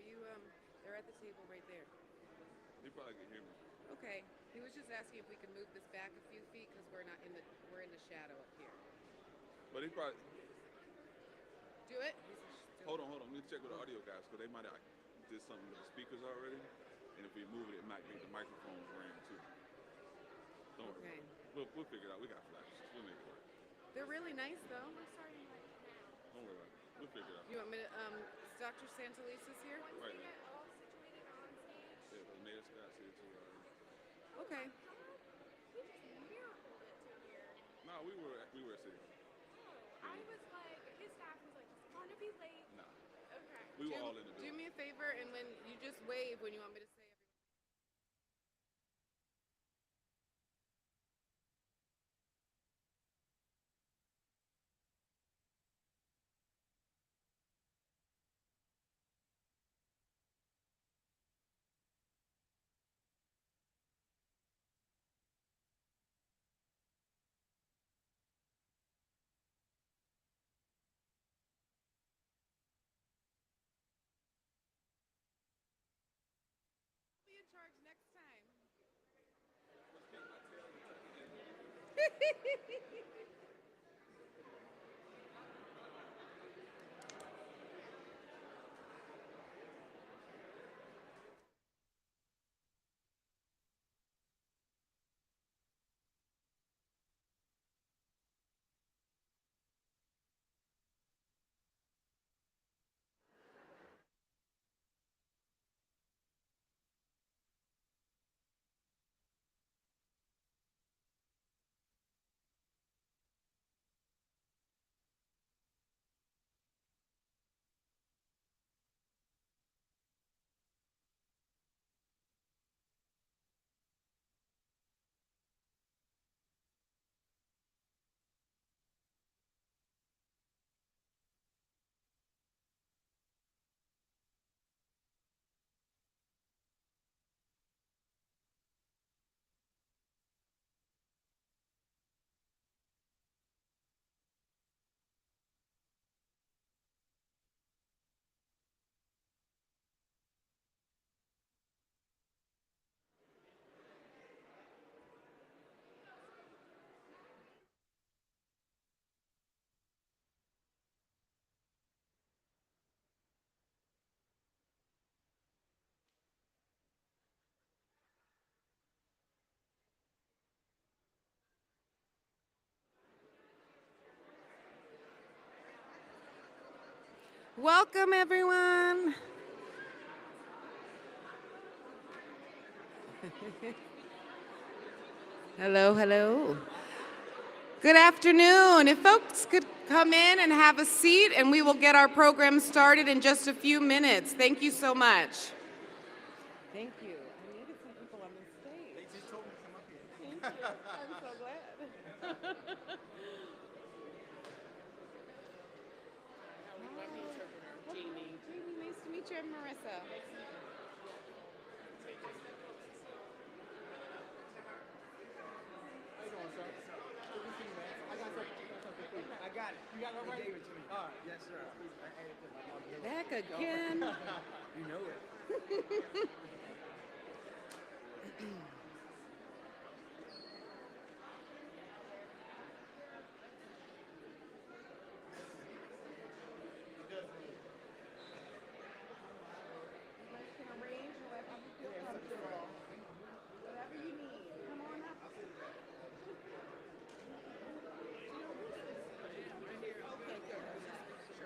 you, they're at the table right there. He probably can hear me. Okay. He was just asking if we could move this back a few feet because we're in the shadow up here. But he probably. Do it. Hold on. Let me check with the audio guys because they might have did something with the speakers already. And if we move it, it might make the microphones ring too. Don't worry. Okay. We'll figure it out. We got flashes. We'll make it work. They're really nice though. Don't worry about it. We'll figure it out. You want me to? Dr. Santelisa's here. Right now. Yeah, the mayor Scott's here too. Okay. No, we were at City Hall. I was like, his staff was like, it's gonna be late. Nah, Okay. we were all in the Do building. me a favor, and when you just wave when you want me to say everything. I'll be in charge next time. Welcome, everyone. Hello, hello. Good afternoon. If folks could come in and have a seat, and we will get our program started in just a few minutes. Thank you so much. Thank you. I needed some people on the stage. They just told me to come up here. Thank you. I'm so glad. Jamie. Jamie, nice to meet you. I'm Marissa. How you doing, sir? Good to see you, man. I got something for you. I got it. You got it already? They gave it to me. All right. Yes, sir. I ate it to my mom. Back again. You know it. You guys can arrange whatever you feel comfortable. Whatever you need. Come on up. Okay, good. Sure.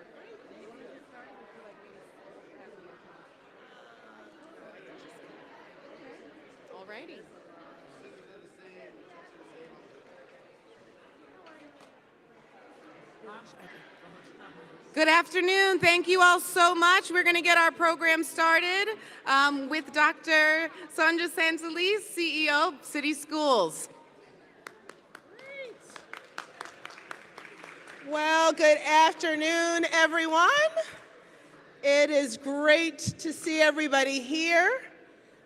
Do you want to get started? Would you like me to have you? Okay. All righty. Good afternoon. Thank you all so much. We're going to get our program started with Dr. Sandra Santalese, CEO of City Schools. Well, good afternoon, everyone. It is great to see everybody here.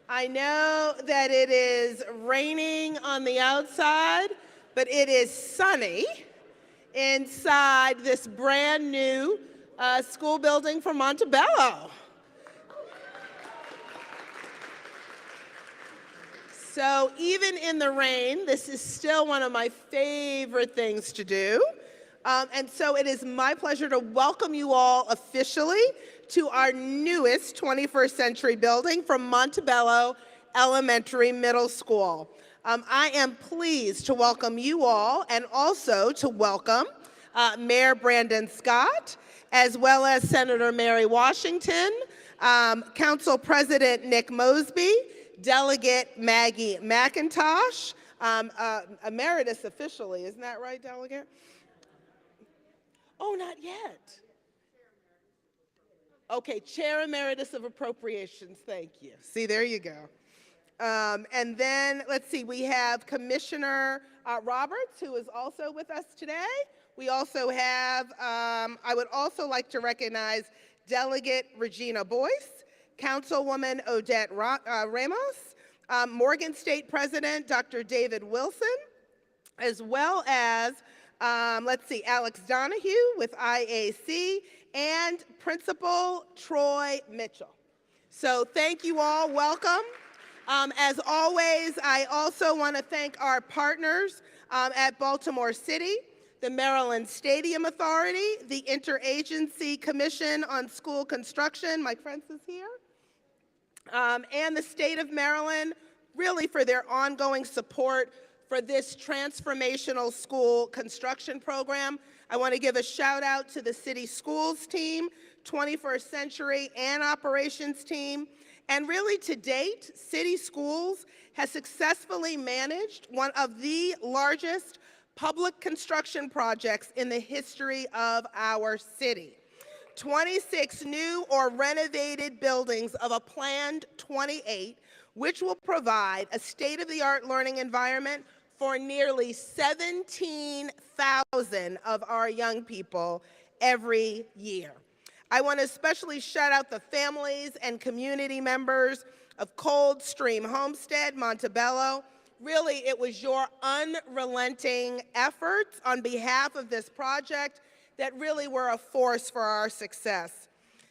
I know that it is raining on the outside, but it is sunny inside this brand new school building for Montebello. So even in the rain, this is still one of my favorite things to do. And so it is my pleasure to welcome you all officially to our newest 21st century building from Montebello Elementary Middle School. I am pleased to welcome you all and also to welcome Mayor Brandon Scott, as well as Senator Mary Washington, Council President Nick Mosby, Delegate Maggie McIntosh, emeritus officially, isn't that right, Delegate? Oh, not yet. Okay, Chair Emeritus of Appropriations, thank you. See, there you go. And then, let's see, we have Commissioner Roberts, who is also with us today. We also have, I would also like to recognize Delegate Regina Boyce, Councilwoman Odette Ramos, Morgan State President Dr. David Wilson, as well as, let's see, Alex Donahue with IAC, and Principal Troy Mitchell. So thank you all, welcome. As always, I also want to thank our partners at Baltimore City, the Maryland Stadium Authority, the Interagency Commission on School Construction, Mike Prince is here, and the state of Maryland, really for their ongoing support for this transformational school construction program. I want to give a shout out to the city schools team, 21st Century and operations team. And really to date, City Schools has successfully managed one of the largest public construction projects in the history of our city. 26 new or renovated buildings of a planned 28, which will provide a state-of-the-art learning environment for nearly 17,000 of our young people every year. I want to especially shout out the families and community members of Coldstream Homestead, Montebello. Really, it was your unrelenting efforts on behalf of this project that really were a force for our success.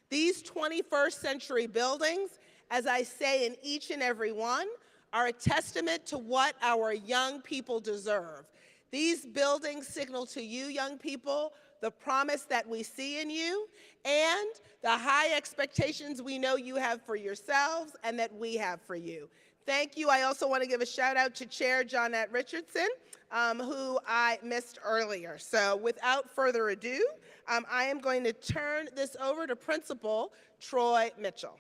These 21st century buildings, as I say in each and every one, are a testament to what our young people deserve. These buildings signal to you, young people, the promise that we see in you and the high expectations we know you have for yourselves and that we have for you. Thank you. I also want to give a shout out to Chair Johnette Richardson, who I missed earlier. So without further ado, I am going to turn this over to Principal Troy Mitchell.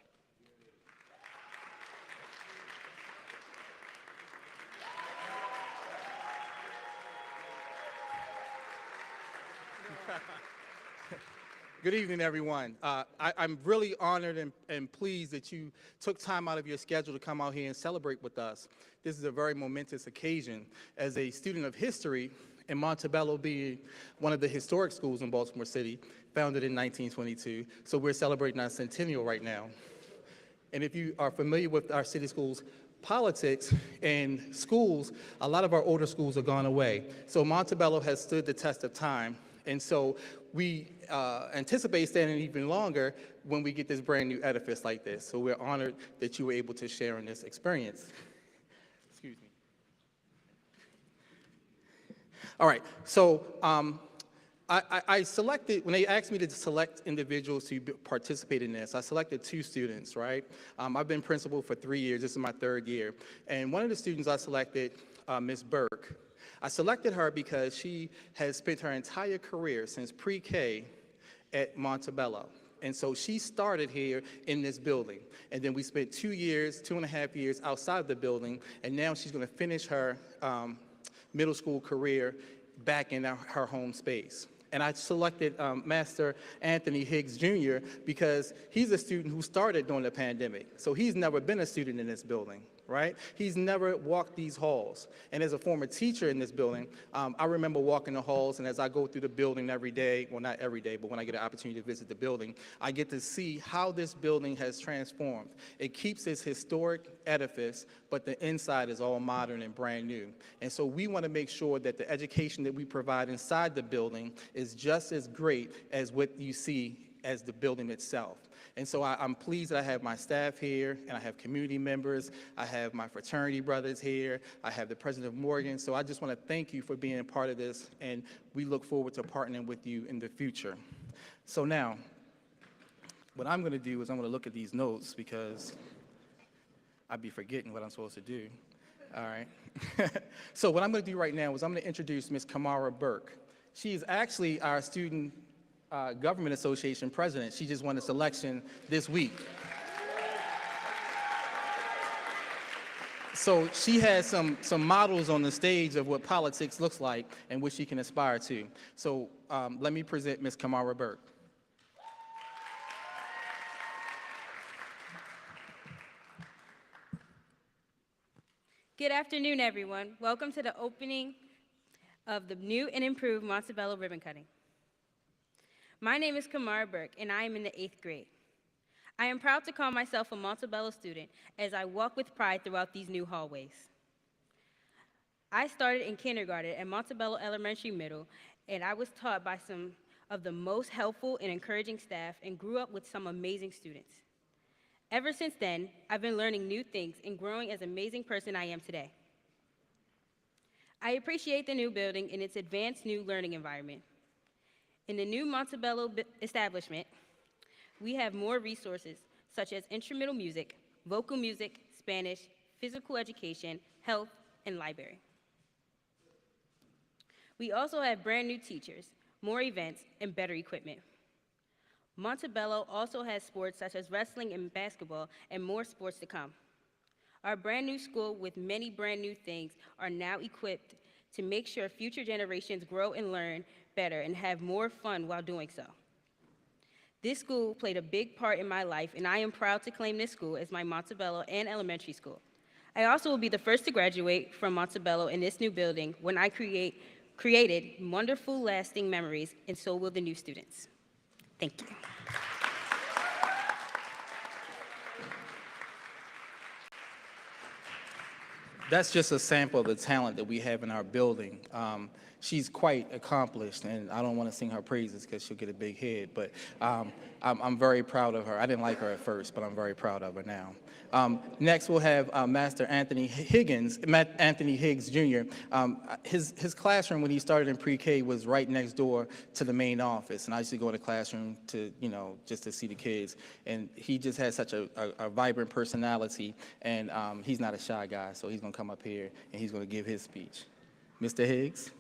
Good evening, everyone. I'm really honored and pleased that you took time out of your schedule to come out here and celebrate with us. This is a very momentous occasion. As a student of history, and Montebello being one of the historic schools in Baltimore City, founded in 1922, so we're celebrating our centennial right now. And if you are familiar with our city schools politics and schools, a lot of our older schools have gone away. So Montebello has stood the test of time. And so we anticipate standing even longer when we get this brand new edifice like this. So we're honored that you were able to share in this experience. Excuse me. All right, so I selected, when they asked me to select individuals to participate in this, I selected 2 students, right? I've been principal for 3 years, this is my 3rd year. And one of the students I selected, Ms. Burke. I selected her because she has spent her entire career since pre-K at Montebello. And so she started here in this building. And then we spent 2 years, 2.5 years outside the building, and now she's gonna finish her middle school career back in her home space. And I selected Master Anthony Higgs Jr. because he's a student who started during the pandemic. So he's never been a student in this building, right? He's never walked these halls. And as a former teacher in this building, I remember walking the halls, and as I go through the building every day, well, not every day, but when I get an opportunity to visit the building, I get to see how this building has transformed. It keeps its historic edifice, but the inside is all modern and brand new. And so we want to make sure that the education that we provide inside the building is just as great as what you see as the building itself. And so I'm pleased that I have my staff here, and I have community members, I have my fraternity brothers here, I have the president of Morgan. So I just want to thank you for being a part of this, and we look forward to partnering with you in the future. So now, what I'm going to do is I'm going to look at these notes because I'd be forgetting what I'm supposed to do. All right. So what I'm going to do right now is I'm going to introduce Ms. Kamara Burke. She is actually our Student Government Association president. She just won a selection this week. So she has some models on the stage of what politics looks like and what she can aspire to. So let me present Ms. Kamara Burke. Good afternoon, everyone. Welcome to the opening of the new and improved Montebello ribbon cutting. My name is Kamara Burke, and I am in the 8th grade. I am proud to call myself a Montebello student as I walk with pride throughout these new hallways. I started in kindergarten at Montebello Elementary Middle, and I was taught by some of the most helpful and encouraging staff and grew up with some amazing students. Ever since then, I've been learning new things and growing as an amazing person I am today. I appreciate the new building and its advanced new learning environment. In the new Montebello establishment, we have more resources such as instrumental music, vocal music, Spanish, physical education, health, and library. We also have brand new teachers, more events, and better equipment. Montebello also has sports such as wrestling and basketball and more sports to come. Our brand new school with many brand new things are now equipped to make sure future generations grow and learn better and have more fun while doing so. This school played a big part in my life, and I am proud to claim this school as my Montebello and elementary school. I also will be the first to graduate from Montebello in this new building when I created wonderful, lasting memories, and so will the new students. Thank you. That's just a sample of the talent that we have in our building. She's quite accomplished, and I don't want to sing her praises because she'll get a big head, but I'm very proud of her. I didn't like her at first, but I'm very proud of her now. Next, we'll have Master Anthony Higgs Jr. His classroom when he started in pre-K was right next door to the main office, and I used to go in the classroom to, just to see the kids. And he just has such a vibrant personality, and he's not a shy guy, so he's going to come up here and he's going to give his speech. Mr. Higgs.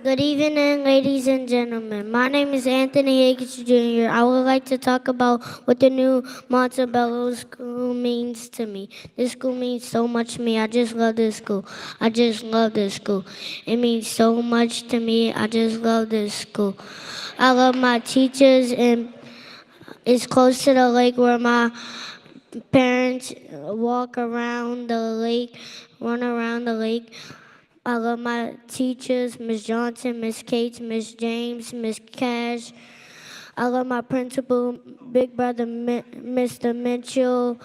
Good evening, ladies and gentlemen. My name is Anthony Higgs Jr. I would like to talk about what the new Montebello School means to me. This school means so much to me. I just love this school. I just love this school. It means so much to me. I just love this school. I love my teachers, and it's close to the lake where my parents walk around the lake, run around the lake. I love my teachers, Miss Johnson, Miss Cates, Miss James, Miss Cash. I love my principal, Big Brother Mr. Mitchell.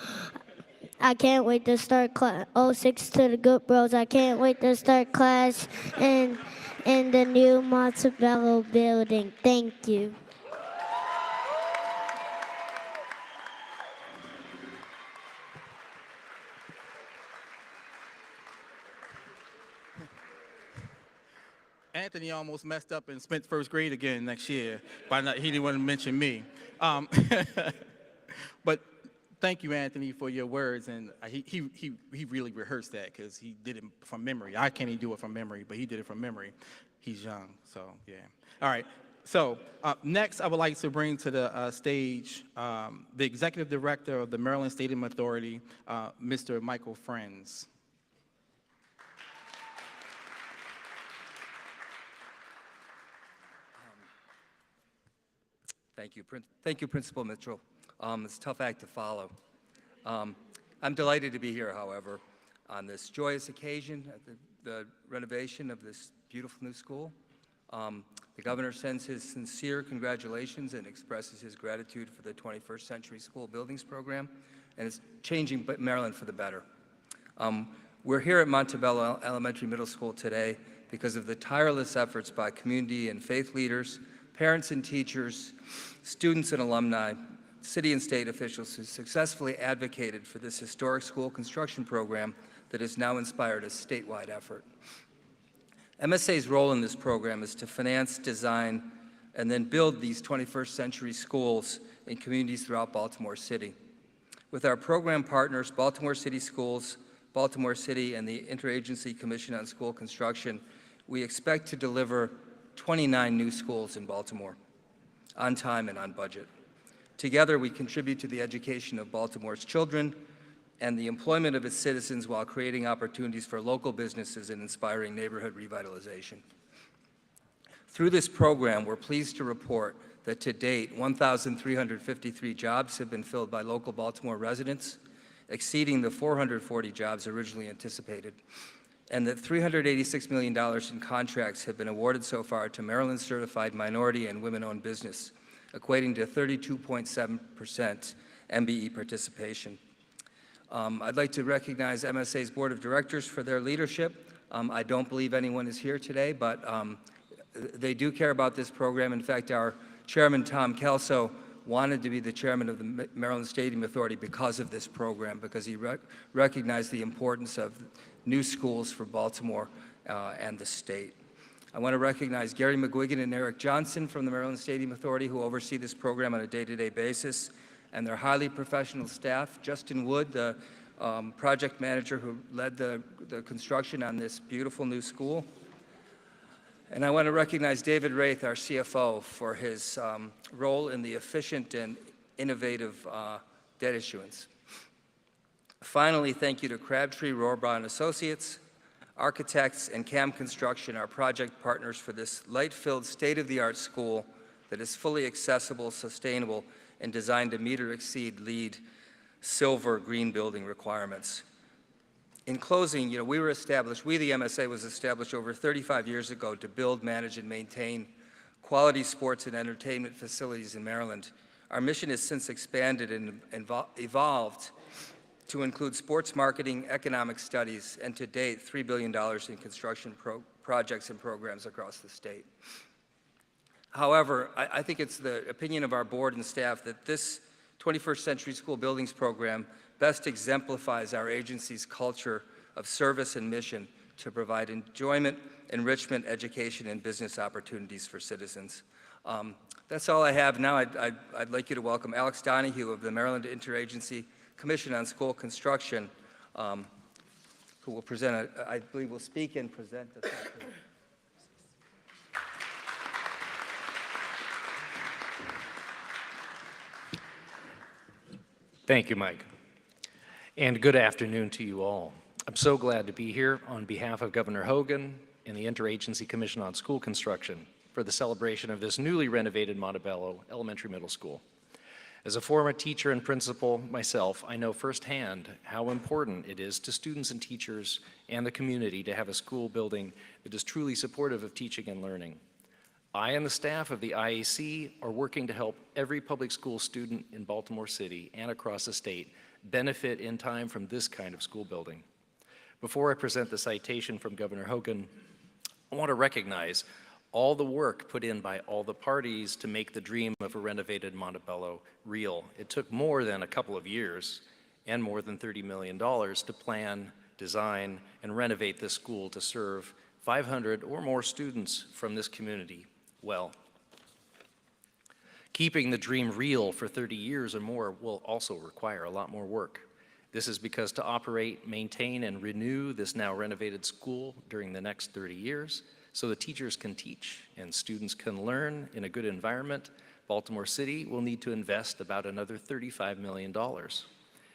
I can't wait to start class. 06 to the Good Bros. I can't wait to start class in the new Montebello building. Thank you. Anthony almost messed up and spent first grade again next year. He didn't want to mention me. But thank you, Anthony, for your words. And he really rehearsed that because he did it from memory. I can't even do it from memory, but he did it from memory. He's young, so yeah. All right. So next, I would like to bring to the stage the Executive Director of the Maryland Stadium Authority, Mr. Michael Friends. Thank you, Principal Mitchell. It's a tough act to follow. I'm delighted to be here, however, on this joyous occasion at the renovation of this beautiful new school. The governor sends his sincere congratulations and expresses his gratitude for the 21st Century School Buildings Program, and it's changing Maryland for the better. We're here at Montebello Elementary Middle School today because of the tireless efforts by community and faith leaders, parents and teachers, students and alumni, city and state officials who successfully advocated for this historic school construction program that has now inspired a statewide effort. MSA's role in this program is to finance, design, and then build these 21st century schools in communities throughout Baltimore City. With our program partners, Baltimore City Schools, Baltimore City, and the Interagency Commission on School Construction, we expect to deliver 29 new schools in Baltimore, on time and on budget. Together, we contribute to the education of Baltimore's children and the employment of its citizens while creating opportunities for local businesses and inspiring neighborhood revitalization. Through this program, we're pleased to report that to date, 1,353 jobs have been filled by local Baltimore residents, exceeding the 440 jobs originally anticipated, and that $386 million in contracts have been awarded so far to Maryland certified minority and women-owned business, equating to 32.7% MBE participation. I'd like to recognize MSA's Board of Directors for their leadership. I don't believe anyone is here today, but they do care about this program. In fact, our chairman, Tom Kelso, wanted to be the chairman of the Maryland Stadium Authority because of this program, because he recognized the importance of new schools for Baltimore and the state. I want to recognize Gary McGuigan and Eric Johnson from the Maryland Stadium Authority, who oversee this program on a day-to-day basis, and their highly professional staff. Justin Wood, the project manager who led the construction on this beautiful new school. And I want to recognize David Wraith, our CFO, for his role in the efficient and innovative debt issuance. Finally, thank you to Crabtree, Rohrbaugh and Associates, architects, and CAM Construction, our project partners for this light-filled, state-of-the-art school that is fully accessible, sustainable, and designed to meet or exceed LEED silver green building requirements. In closing, we, the MSA, was established over 35 years ago to build, manage, and maintain quality sports and entertainment facilities in Maryland. Our mission has since expanded and evolved to include sports marketing, economic studies, and to date, $3 billion in construction projects and programs across the state. However, I think it's the opinion of our board and staff that this 21st Century School Buildings program best exemplifies our agency's culture of service and mission to provide enjoyment, enrichment, education, and business opportunities for citizens. That's all I have. Now I'd like you to welcome Alex Donahue of the Maryland Interagency Commission on School Construction, who will present, I believe will speak and present. Thank you, Mike. And good afternoon to you all. I'm so glad to be here on behalf of Governor Hogan and the Interagency Commission on School Construction for the celebration of this newly renovated Montebello Elementary Middle School. As a former teacher and principal myself, I know firsthand how important it is to students and teachers and the community to have a school building that is truly supportive of teaching and learning. I and the staff of the IAC are working to help every public school student in Baltimore City and across the state benefit in time from this kind of school building. Before I present the citation from Governor Hogan, I want to recognize all the work put in by all the parties to make the dream of a renovated Montebello real. It took more than a couple of years and more than $30 million to plan, design, and renovate this school to serve 500 or more students from this community well. Keeping the dream real for 30 years or more will also require a lot more work. This is because to operate, maintain, and renew this now renovated school during the next 30 years, so the teachers can teach and students can learn in a good environment, Baltimore City will need to invest about another $35 million.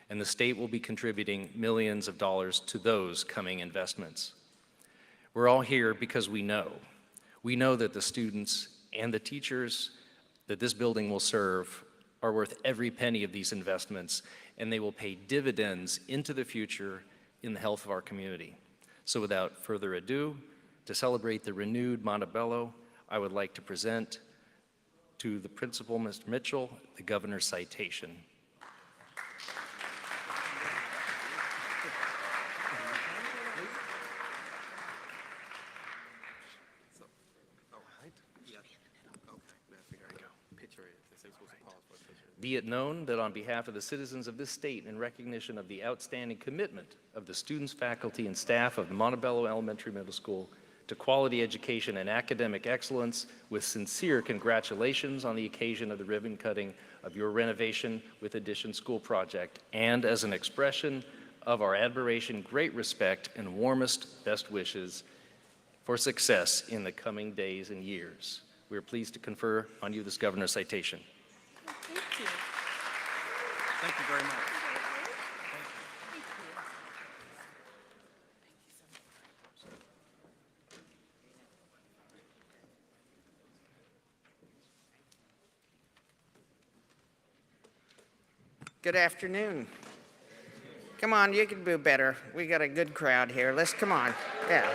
And the state will be contributing millions of dollars to those coming investments. We're all here because we know that the students and the teachers that this building will serve are worth every penny of these investments, and they will pay dividends into the future in the health of our community. So without further ado, to celebrate the renewed Montebello, I would like to present to the principal, Mr. Mitchell, the governor's citation. Be it known that on behalf of the citizens of this state, in recognition of the outstanding commitment of the students, faculty, and staff of the Montebello Elementary Middle School to quality education and academic excellence, with sincere congratulations on the occasion of the ribbon cutting of your renovation with addition school project, and as an expression of our admiration, great respect, and warmest best wishes for success in the coming days and years. We are pleased to confer on you this governor's citation. Thank you. Thank you very much. Good afternoon. Come on, you can do better. We got a good crowd here. Let's come on. Yeah.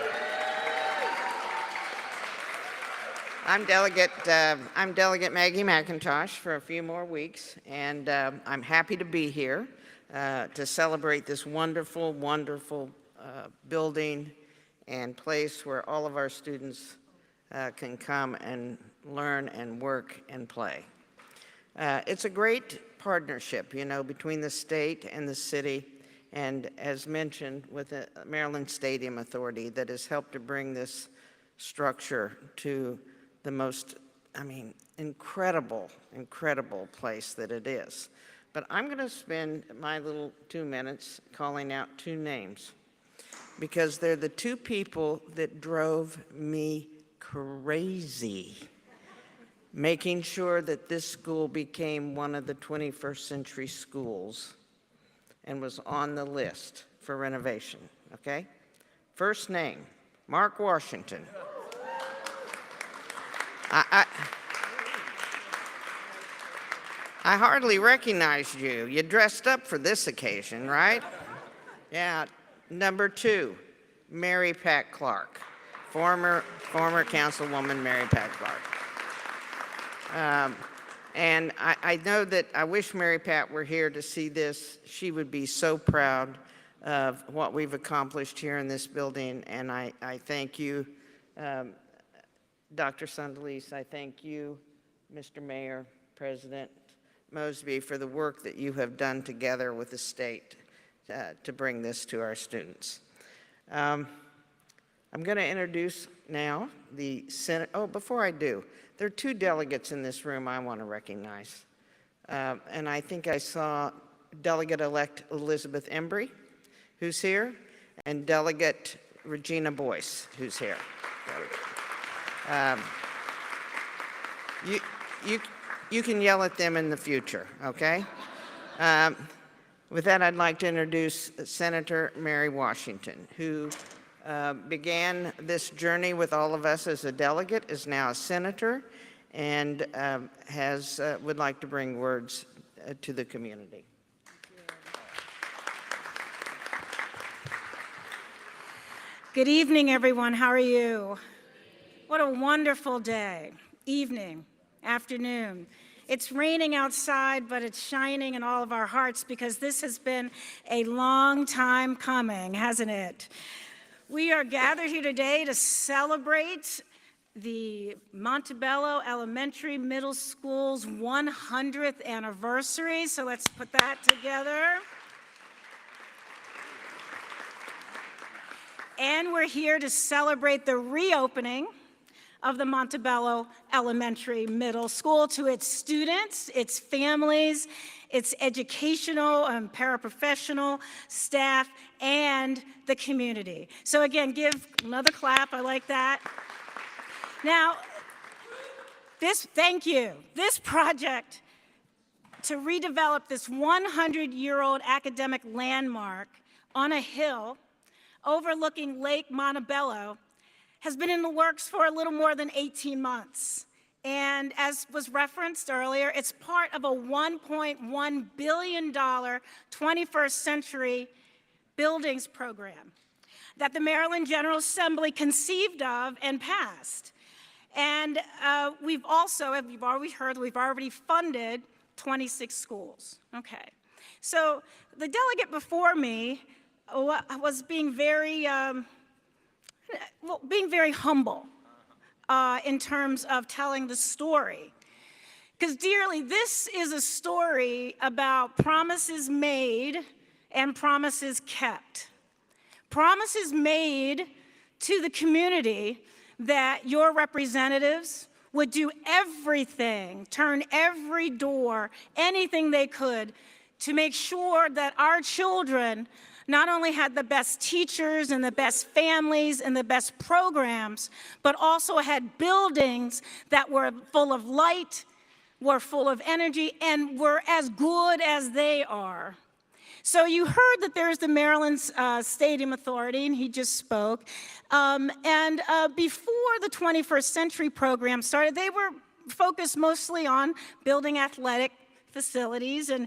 I'm Delegate Maggie McIntosh for a few more weeks, and I'm happy to be here to celebrate this wonderful, wonderful building and place where all of our students can come and learn and work and play. It's a great partnership, you know, between the state and the city, and as mentioned, with the Maryland Stadium Authority that has helped to bring this structure to the most, incredible, incredible place that it is. But I'm going to spend my little 2 minutes calling out two names because they're the two people that drove me crazy making sure that this school became one of the 21st century schools and was on the list for renovation, okay? First name, Mark Washington. I hardly recognized you. You dressed up for this occasion, right? Yeah. Number two, Mary Pat Clark, former Councilwoman Mary Pat Clark. And I know that I wish Mary Pat were here to see this. She would be so proud of what we've accomplished here in this building, and I thank you, Dr. Sundelise. I thank you, Mr. Mayor, President Mosby, for the work that you have done together with the state to bring this to our students. I'm going to introduce now the Senate. Oh, before I do, there are two delegates in this room I want to recognize. And I think I saw Delegate-elect Elizabeth Embry, who's here, and Delegate Regina Boyce, who's here. You can yell at them in the future, okay? With that, I'd like to introduce Senator Mary Washington, who began this journey with all of us as a delegate, is now a senator, and would like to bring words to the community. Good evening, everyone. How are you? What a wonderful day, evening, afternoon. It's raining outside, but it's shining in all of our hearts because this has been a long time coming, hasn't it? We are gathered here today to celebrate the Montebello Elementary Middle School's 100th anniversary, so let's put that together. And we're here to celebrate the reopening of the Montebello Elementary Middle School to its students, its families, its educational and paraprofessional staff, and the community. So again, give another clap, I like that. Now, thank you. This project to redevelop this 100-year-old academic landmark on a hill overlooking Lake Montebello has been in the works for a little more than 18 months. And as was referenced earlier, it's part of a $1.1 billion 21st century buildings program that the Maryland General Assembly conceived of and passed. And we've also, as you've already heard, we've already funded 26 schools. Okay. So the delegate before me was being very humble in terms of telling the story. Because dearly, this is a story about promises made and promises kept. Promises made to the community that your representatives would do everything, turn every door, anything they could, to make sure that our children not only had the best teachers and the best families and the best programs, but also had buildings that were full of light, were full of energy, and were as good as they are. So you heard that there's the Maryland Stadium Authority, and he just spoke. Before the 21st Century program started, they were focused mostly on building athletic facilities. And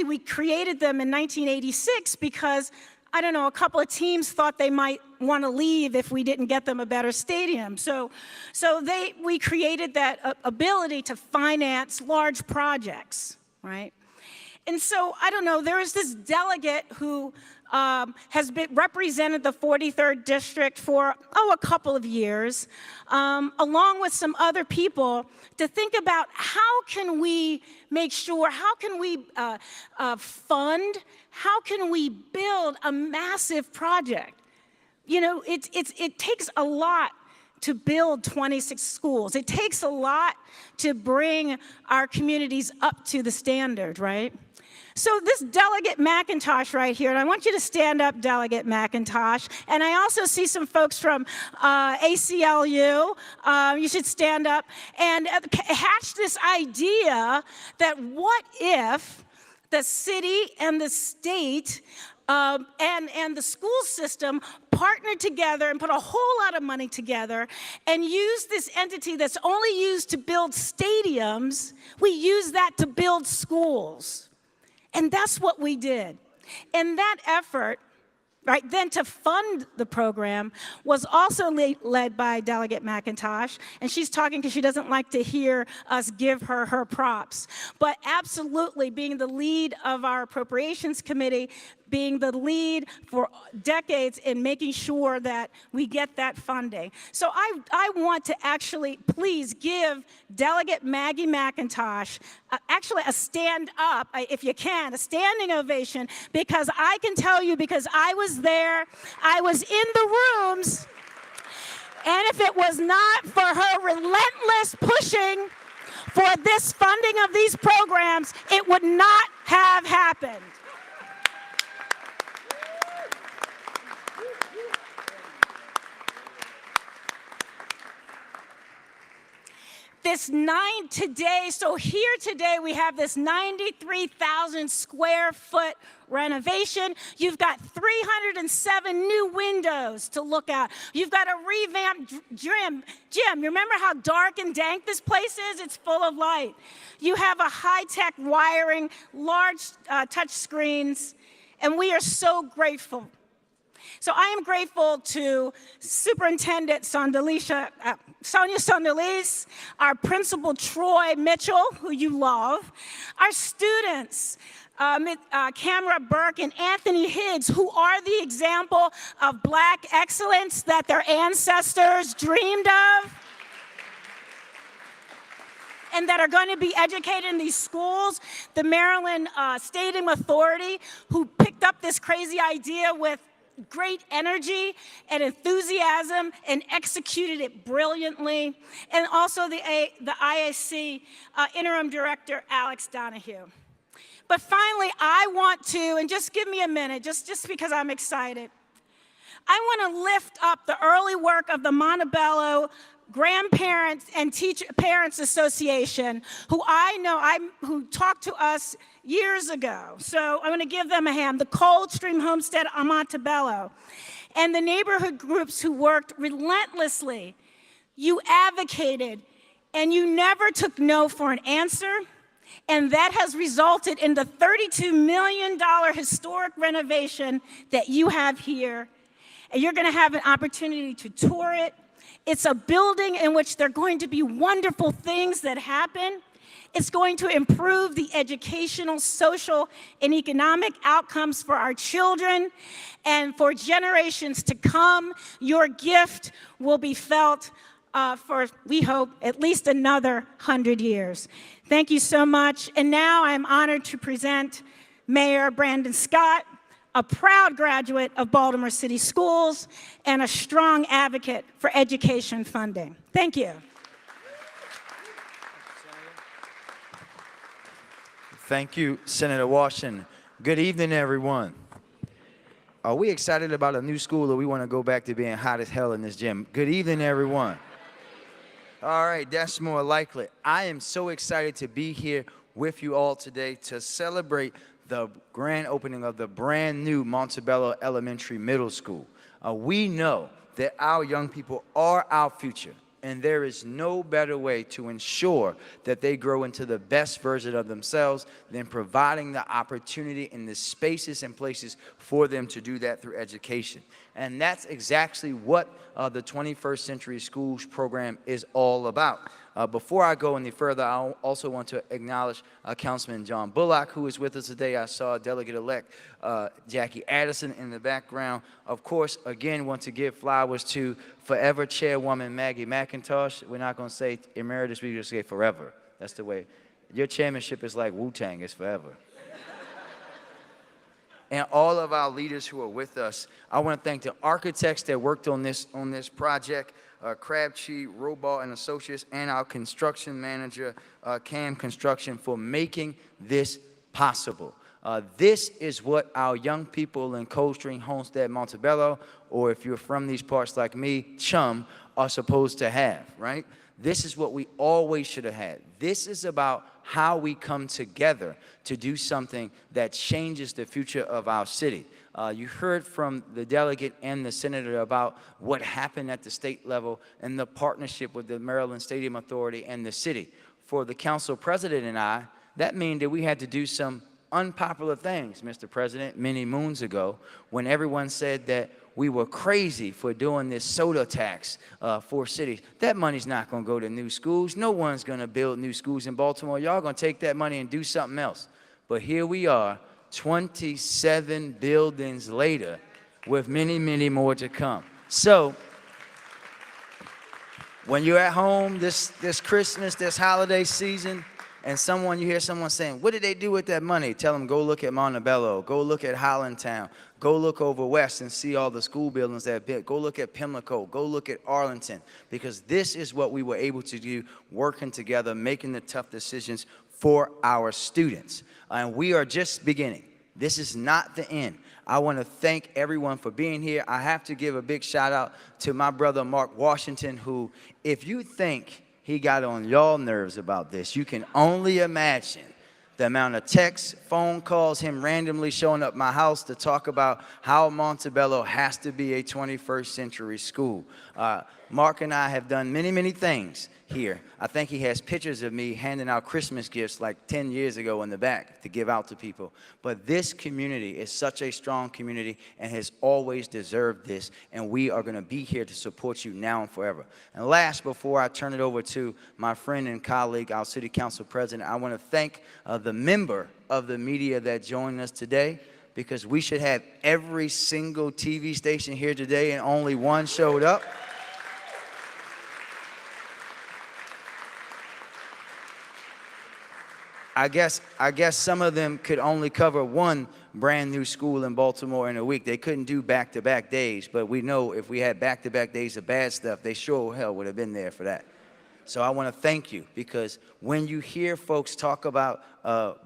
we created them in 1986 because, I don't know, a couple of teams thought they might want to leave if we didn't get them a better stadium. So we created that ability to finance large projects, right? And so, I don't know, there is this delegate who has represented the 43rd District for, a couple of years, along with some other people, to think about how can we make sure, how can we fund, how can we build a massive project? You know, it takes a lot to build 26 schools. It takes a lot to bring our communities up to the standard, right? So this Delegate McIntosh right here, and I want you to stand up, Delegate McIntosh, and I also see some folks from ACLU. You should stand up and hatch this idea that what if the city and the state and the school system partnered together and put a whole lot of money together and used this entity that's only used to build stadiums, we use that to build schools. And that's what we did. And that effort, right, then to fund the program was also led by Delegate McIntosh. And she's talking because she doesn't like to hear us give her props. But absolutely being the lead of our Appropriations Committee, being the lead for decades in making sure that we get that funding. So I want to actually please give Delegate Maggie McIntosh actually a stand up, if you can, a standing ovation, because I can tell you, because I was there, I was in the rooms, and if it was not for her relentless pushing for this funding of these programs, it would not have happened. So here today we have this 93,000 square foot renovation. You've got 307 new windows to look out. You've got a revamped gym. You remember how dark and dank this place is? It's full of light. You have a high-tech wiring, large touch screens, and we are so grateful. So I am grateful to Superintendent Sonia Sondalis, our principal Troy Mitchell, who you love, our students, Camera Burke and Anthony Higgs, who are the example of Black excellence that their ancestors dreamed of, and that are going to be educated in these schools. The Maryland Stadium Authority, who picked up this crazy idea with great energy and enthusiasm and executed it brilliantly. And also the IAC Interim Director, Alex Donahue. But finally, I want to, and just give me a minute, just because I'm excited, I want to lift up the early work of the Montebello Grandparents and Parents Association, who I know, who talked to us years ago. So I'm going to give them a hand. The Coldstream Homestead on Montebello, and the neighborhood groups who worked relentlessly. You advocated, and you never took no for an answer. And that has resulted in the $32 million historic renovation that you have here. And you're going to have an opportunity to tour it. It's a building in which there are going to be wonderful things that happen. It's going to improve the educational, social, and economic outcomes for our children. And for generations to come, your gift will be felt for, we hope, at least another 100 years. Thank you so much. And now I'm honored to present Mayor Brandon Scott, a proud graduate of Baltimore City Schools and a strong advocate for education funding. Thank you. Thank you, Senator Washington. Good evening, everyone. Are we excited about a new school, or we want to go back to being hot as hell in this gym? Good evening, everyone. All right, that's more likely. I am so excited to be here with you all today to celebrate the grand opening of the brand new Montebello Elementary Middle School. We know that our young people are our future, and there is no better way to ensure that they grow into the best version of themselves than providing the opportunity and the spaces and places for them to do that through education. And that's exactly what the 21st Century Schools program is all about. Before I go any further, I also want to acknowledge Councilman John Bullock, who is with us today. I saw Delegate-elect Jackie Addison in the background. Of course, again, want to give flowers to forever Chairwoman Maggie McIntosh. We're not going to say emeritus, we're going to say forever. That's the way. Your chairmanship is like Wu-Tang, it's forever. And all of our leaders who are with us. I want to thank the architects that worked on this project, Crabtree, Robaugh and Associates, and our construction manager, CAM Construction, for making this possible. This is what our young people in Coldstream, Homestead, Montebello, or if you're from these parts like me, Chum, are supposed to have, right? This is what we always should have had. This is about how we come together to do something that changes the future of our city. You heard from the delegate and the senator about what happened at the state level and the partnership with the Maryland Stadium Authority and the city. For the council president and I, that means that we had to do some unpopular things, Mr. President, many moons ago, when everyone said that we were crazy for doing this soda tax for cities. That money's not going to go to new schools. No one's going to build new schools in Baltimore. Y'all going to take that money and do something else. But here we are, 27 buildings later, with many, many more to come. So, when you're at home this Christmas, this holiday season, and you hear someone saying, what did they do with that money? Tell them, go look at Montebello, go look at Hollandtown, go look over west and see all the school buildings that are built. Go look at Pimlico, go look at Arlington, because this is what we were able to do, working together, making the tough decisions for our students. And we are just beginning. This is not the end. I want to thank everyone for being here. I have to give a big shout out to my brother, Mark Washington, who, if you think he got on y'all nerves about this, you can only imagine the amount of texts, phone calls, him randomly showing up my house to talk about how Montebello has to be a 21st century school. Mark and I have done many, many things here. I think he has pictures of me handing out Christmas gifts like 10 years ago in the back to give out to people. But this community is such a strong community and has always deserved this, and we are going to be here to support you now and forever. And last, before I turn it over to my friend and colleague, our City Council President, I want to thank the member of the media that joined us today, because we should have every single TV station here today and only one showed up. I guess some of them could only cover one brand new school in Baltimore in a week. They couldn't do back-to-back days, but we know if we had back-to-back days of bad stuff, they sure hell would have been there for that. So I want to thank you, because when you hear folks talk about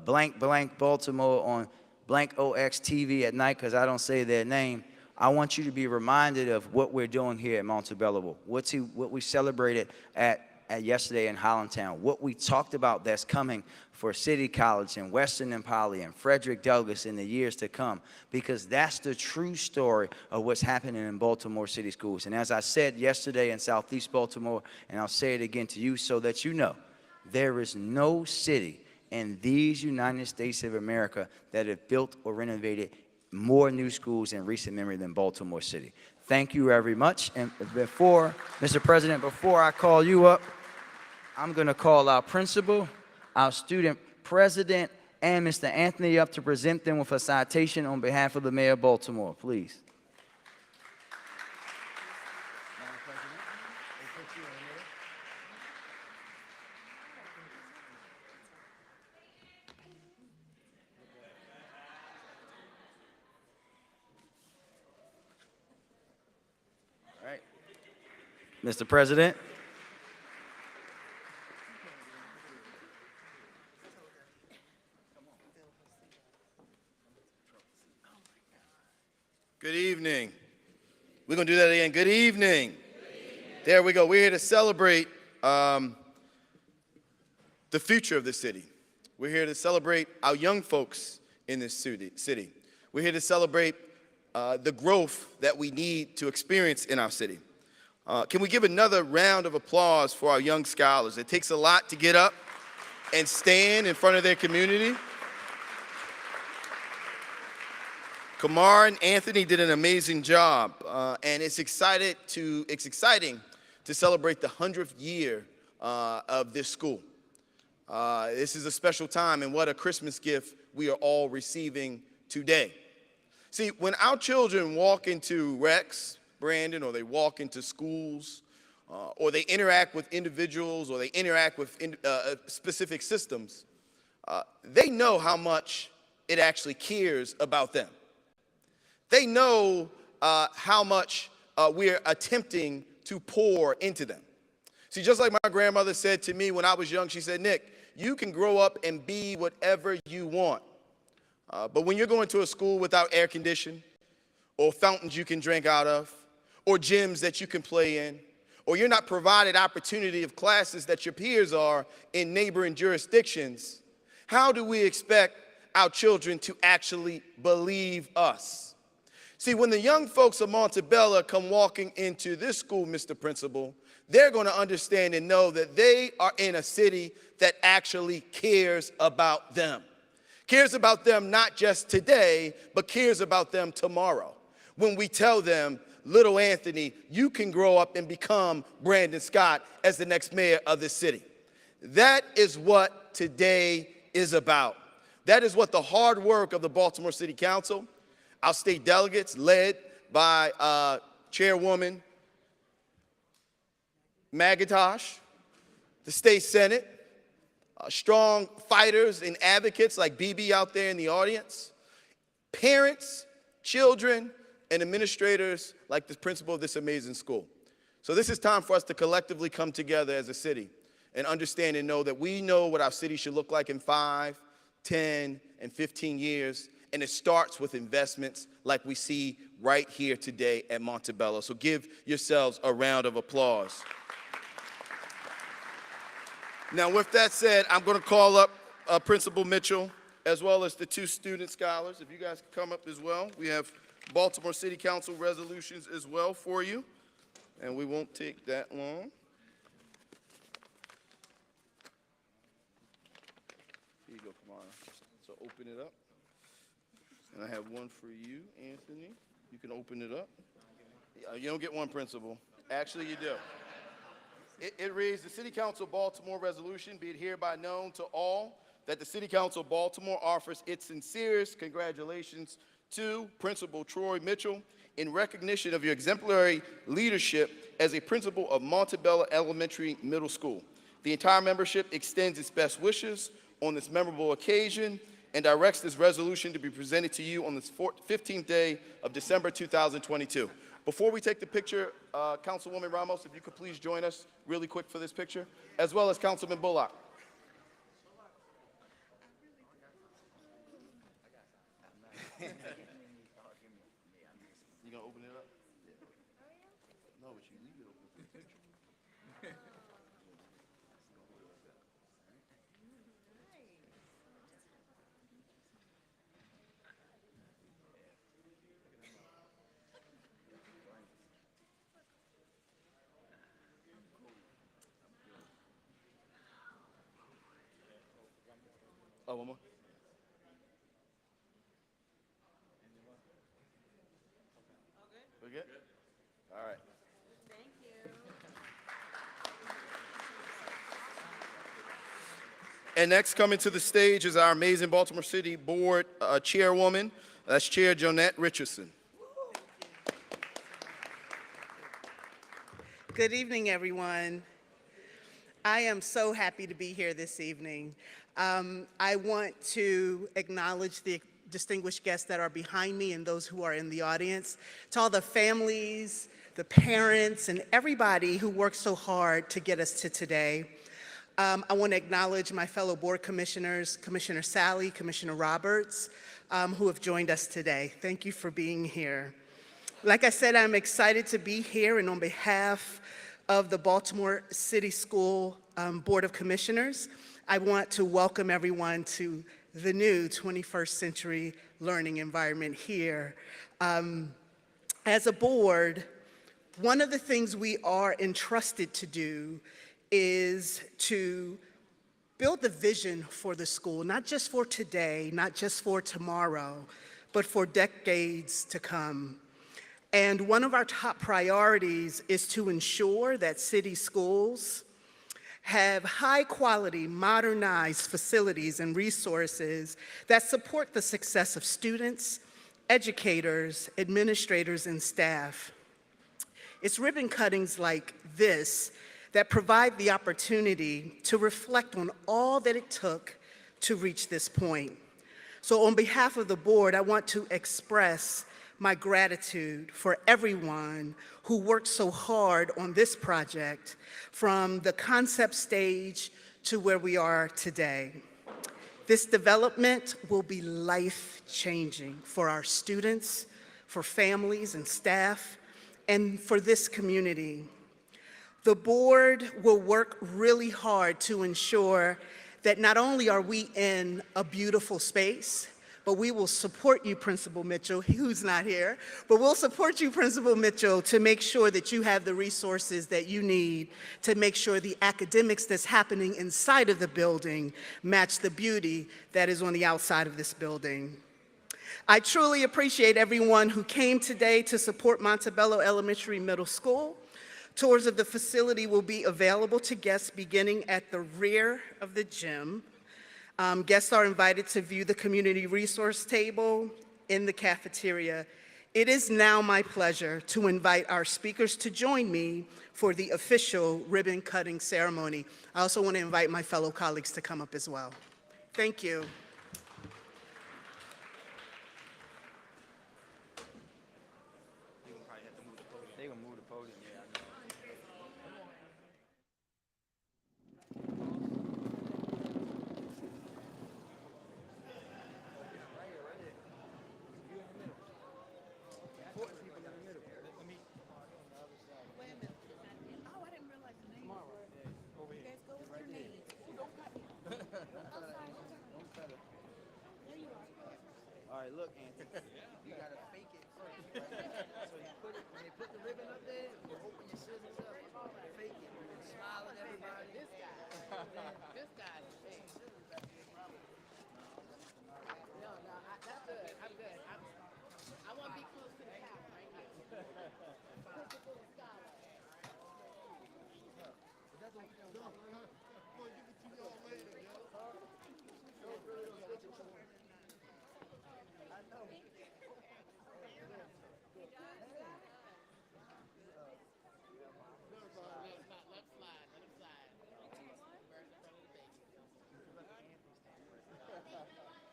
blank Baltimore on blank OX TV at night, because I don't say their name, I want you to be reminded of what we're doing here at Montebello, what we celebrated at yesterday in Hollandtown, what we talked about that's coming for City College and Western and Poly and Frederick Douglass in the years to come, because that's the true story of what's happening in Baltimore City Schools. And as I said yesterday in Southeast Baltimore, and I'll say it again to you so that you know, there is no city in these United States of America that have built or renovated more new schools in recent memory than Baltimore City. Thank you very much. And before, Mr. President, before I call you up, I'm going to call our principal, our student president, and Mr. Anthony up to present them with a citation on behalf of the Mayor of Baltimore, please. All right. Mr. President. Good evening. We're going to do that again. Good evening. There we go. We're here to celebrate the future of the city. We're here to celebrate our young folks in this city. We're here to celebrate the growth that we need to experience in our city. Can we give another round of applause for our young scholars? It takes a lot to get up and stand in front of their community. Kamar and Anthony did an amazing job, and it's exciting to celebrate the 100th year of this school. This is a special time, and what a Christmas gift we are all receiving today. See, when our children walk into Rex, Brandon, or they walk into schools, or they interact with individuals, or they interact with specific systems, they know how much it actually cares about them. They know how much we're attempting to pour into them. See, just like my grandmother said to me when I was young, she said, Nick, you can grow up and be whatever you want. But when you're going to a school without air conditioning, or fountains you can drink out of, or gyms that you can play in, or you're not provided opportunity of classes that your peers are in neighboring jurisdictions, how do we expect our children to actually believe us? See, when the young folks of Montebello come walking into this school, Mr. Principal, they're going to understand and know that they are in a city that actually cares about them. Cares about them not just today, but cares about them tomorrow. When we tell them, little Anthony, you can grow up and become Brandon Scott as the next mayor of this city. That is what today is about. That is what the hard work of the Baltimore City Council, our state delegates led by Chairwoman McIntosh, the state Senate, strong fighters and advocates like BB out there in the audience, parents, children, and administrators like the principal of this amazing school. So this is time for us to collectively come together as a city and understand and know that we know what our city should look like in 5, 10, and 15 years. And it starts with investments like we see right here today at Montebello. So give yourselves a round of applause. Now, with that said, I'm going to call up Principal Mitchell, as well as the 2 student scholars. If you guys can come up as well. We have Baltimore City Council resolutions as well for you, and we won't take that long. Here you go, Kamara. So open it up. And I have one for you, Anthony. You can open it up. You don't get one, Principal. Actually, you do. It reads, the City Council Baltimore resolution, be it hereby known to all that the City Council Baltimore offers its sincerest congratulations to Principal Troy Mitchell in recognition of your exemplary leadership as a principal of Montebello Elementary Middle School. The entire membership extends its best wishes on this memorable occasion and directs this resolution to be presented to you on the 15th day of December 2022. Before we take the picture, Councilwoman Ramos, if you could please join us really quick for this picture, as well as Councilman Bullock. You gonna open it up? No, but you leave it open for the picture. Oh, one more. We're good? All right. Thank you. And next coming to the stage is our amazing Baltimore City Board Chairwoman. That's Chair Jonette Richardson. Good evening, everyone. I am so happy to be here this evening. I want to acknowledge the distinguished guests that are behind me and those who are in the audience. To all the families, the parents, and everybody who worked so hard to get us to today. I want to acknowledge my fellow board commissioners, Commissioner Sally, Commissioner Roberts, who have joined us today. Thank you for being here. Like I said, I'm excited to be here, and on behalf of the Baltimore City School Board of Commissioners, I want to welcome everyone to the new 21st century learning environment here. As a board, one of the things we are entrusted to do is to build the vision for the school, not just for today, not just for tomorrow, but for decades to come. And one of our top priorities is to ensure that city schools have high quality, modernized facilities and resources that support the success of students, educators, administrators, and staff. It's ribbon cuttings like this that provide the opportunity to reflect on all that it took to reach this point. So on behalf of the board, I want to express my gratitude for everyone who worked so hard on this project, from the concept stage to where we are today. This development will be life-changing for our students, for families and staff, and for this community. The board will work really hard to ensure that not only are we in a beautiful space, but we will support you, Principal Mitchell, who's not here, but we'll support you, Principal Mitchell, to make sure that you have the resources that you need to make sure the academics that's happening inside of the building match the beauty that is on the outside of this building. I truly appreciate everyone who came today to support Montebello Elementary Middle School. Tours of the facility will be available to guests beginning at the rear of the gym. Guests are invited to view the community resource table in the cafeteria. It is now my pleasure to invite our speakers to join me for the official ribbon cutting ceremony. I also want to invite my fellow colleagues to come up as well. Thank you. They're gonna move the podium, yeah, I know. All right, look, Anthony, you gotta fake it first, right? So you put it, when they put the ribbon up there, you open your scissors up, fake it, and then smile at everybody. This guy's fake. No, that's good. I'm good. I want to be close to the camera right here. Principal Scholar. That's what we're doing. Boy, give it to y'all later, yo. I know. Let's slide. Let him slide.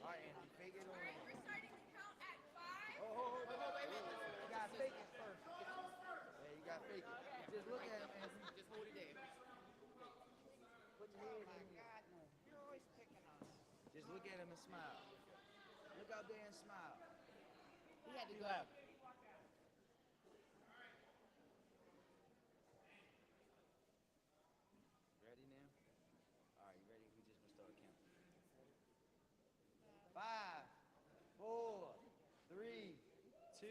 All right, Anthony, fake it on. We're starting to count at 5. Oh, wait. You gotta fake it first. Yeah, you gotta fake it. Just look at him, Anthony. Just hold it there. Put your head in here. You're always picking on us. Just look at him and smile. Look out there and smile. He had to go. Ready now? All right, you ready? We just gonna start counting. 5, 4, 3, 2,